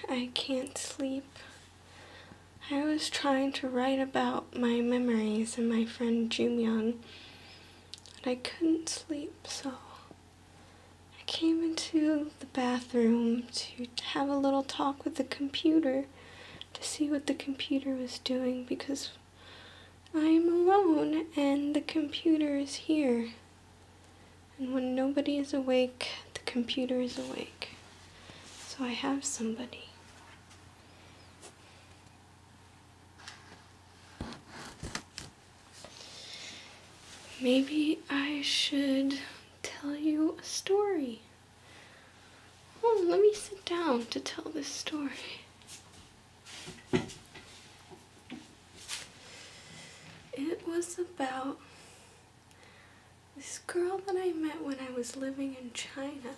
I can't sleep. I was trying to write about my memories and my friend Jumyung, but I couldn't sleep, so I came into the bathroom to have a little talk with the computer to see what the computer was doing, because I am alone and the computer is here. And when nobody is awake, the computer is awake. So I have somebody. Maybe I should tell you a story. Oh, let me sit down to tell this story. It was about this girl that I met when I was living in China.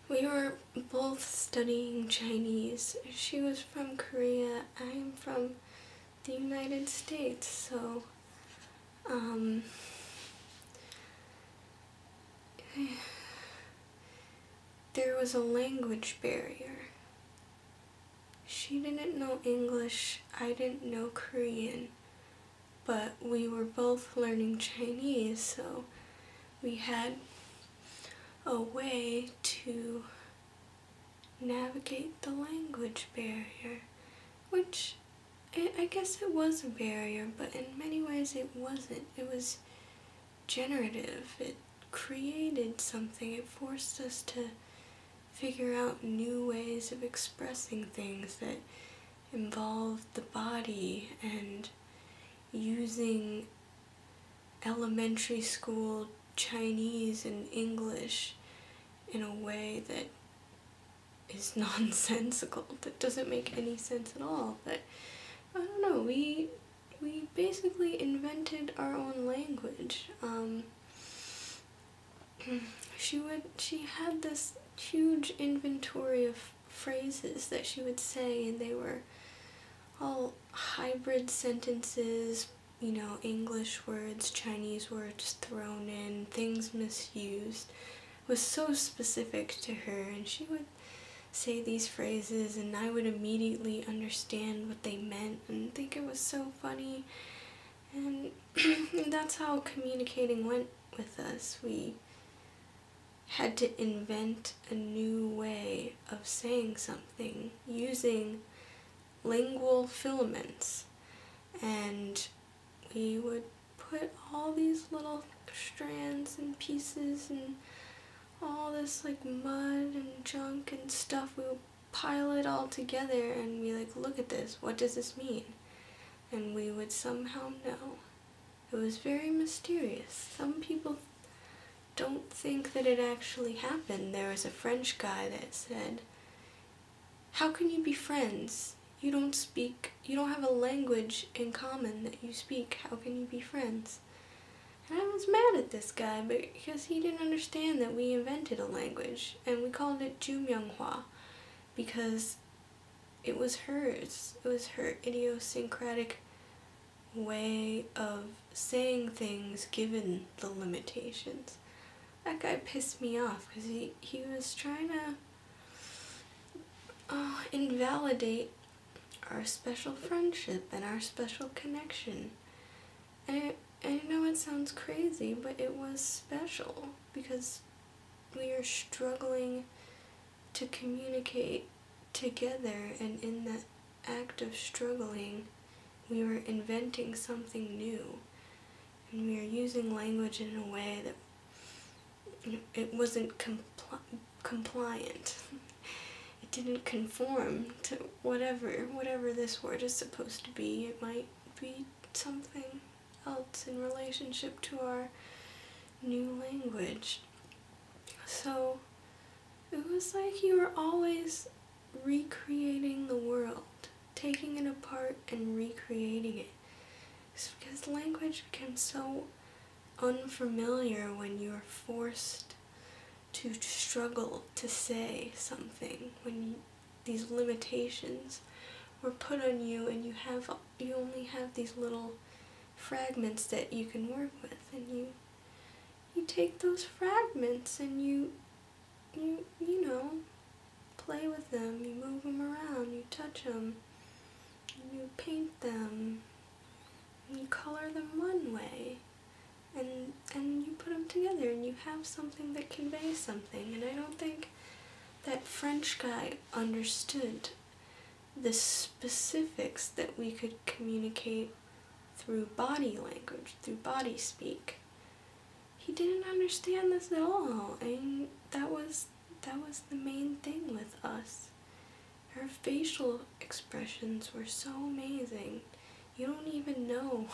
We were both studying Chinese. She was from Korea, I am from the United States, so there was a language barrier. She didn't know English, I didn't know Korean, but we were both learning Chinese, so we had a way to navigate the language barrier, which I guess it was a barrier, but in many ways it wasn't. It was generative. It created something. It forced us to figure out new ways of expressing things that involved the body and using elementary school Chinese and English in a way that is nonsensical, that doesn't make any sense at all. But I don't know, we basically invented our own language. She had this huge inventory of phrases that she would say, and they were all hybrid sentences, you know, English words, Chinese words thrown in, things misused. It was so specific to her, and she would say these phrases and I would immediately understand what they meant and think it was so funny. And that's how communicating went with us. We had to invent a new way of saying something using lingual filaments, and we would put all these little strands and pieces and all this like mud and junk and stuff, we would pile it all together and be like, look at this, what does this mean? And we would somehow know. It was very mysterious. Some people don't think that it actually happened. There was a French guy that said, how can you be friends? You don't have a language in common that you speak. How can you be friends? And I was mad at this guy because he didn't understand that we invented a language, and we called it Jumyung because it was hers. It was her idiosyncratic way of saying things given the limitations. That guy pissed me off because he was trying to invalidate our special friendship and our special connection. And I know it sounds crazy, but it was special because we are struggling to communicate together, and in that act of struggling, we were inventing something new, and we were using language in a way that it wasn't compliant. It didn't conform to whatever this word is supposed to be. It might be something else in relationship to our new language. So it was like you were always recreating the world, taking it apart and recreating it. It's because language becomes so unfamiliar when you're forced to struggle to say something, when these limitations were put on you and you only have these little fragments that you can work with, and you take those fragments and you know, play with them, you move them around, you touch them, you paint them, you color them one way, and you put them together and you have something that conveys something. And I don't think that French guy understood the specifics that we could communicate through body language, through body speak. He didn't understand this at all, and that was the main thing with us. Her facial expressions were so amazing. You don't even know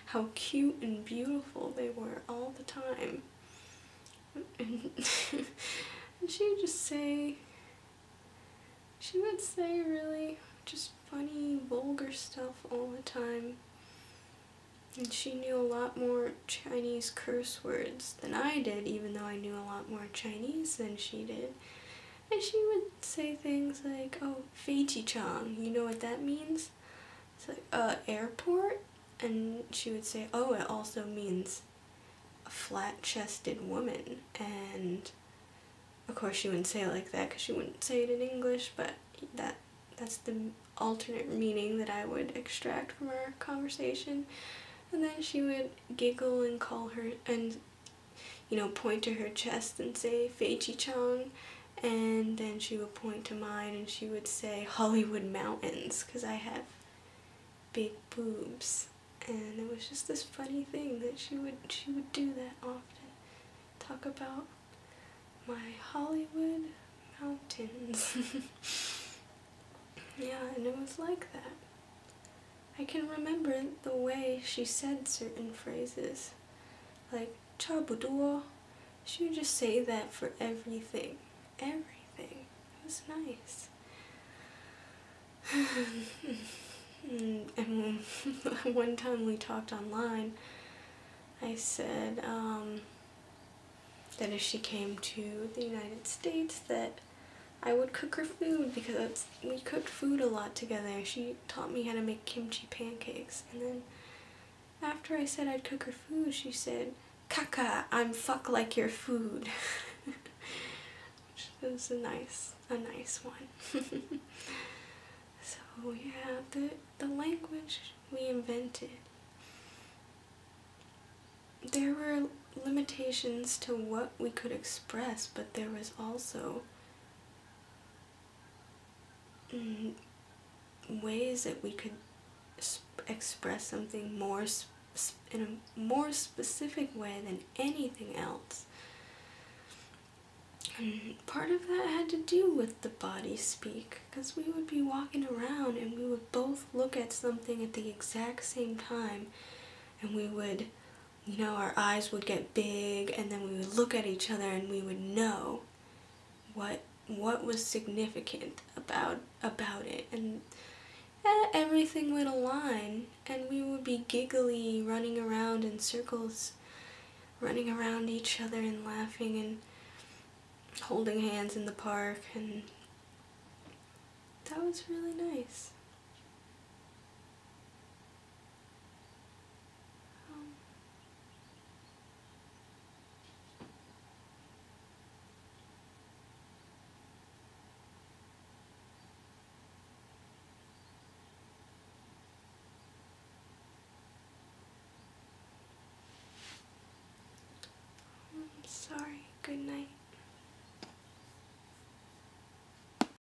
how cute and beautiful they were all the time. And she would say really just funny, vulgar stuff all the time. And she knew a lot more Chinese curse words than I did, even though I knew a lot more Chinese than she did. And she would say things like, oh, Feiqi-chang, you know what that means? It's like, airport? And she would say, oh, it also means a flat-chested woman. And of course she wouldn't say it like that because she wouldn't say it in English, but that's the alternate meaning that I would extract from our conversation. And then she would giggle and call her, and, you know, point to her chest and say, Feiqi-chang. And then she would point to mine and she would say, Hollywood Mountains, because I have big boobs. And it was just this funny thing that she would do that often. Talk about my Hollywood mountains. Yeah, and it was like that. I can remember the way she said certain phrases, like "差不多." She would just say that for everything. Everything. It was nice. And one time we talked online, I said that if she came to the United States that I would cook her food because we cooked food a lot together. She taught me how to make kimchi pancakes. And then after I said I'd cook her food, she said, Kaka, I'm fuck like your food. Which was a nice one. So yeah, the language we invented. There were limitations to what we could express, but there was also ways that we could express something more in a more specific way than anything else. And part of that had to do with the body speak, because we would be walking around and we would both look at something at the exact same time, and we would, you know, our eyes would get big, and then we would look at each other and we would know what was significant about it, and everything would align, and we would be giggly, running around in circles, running around each other and laughing and holding hands in the park, and that was really nice.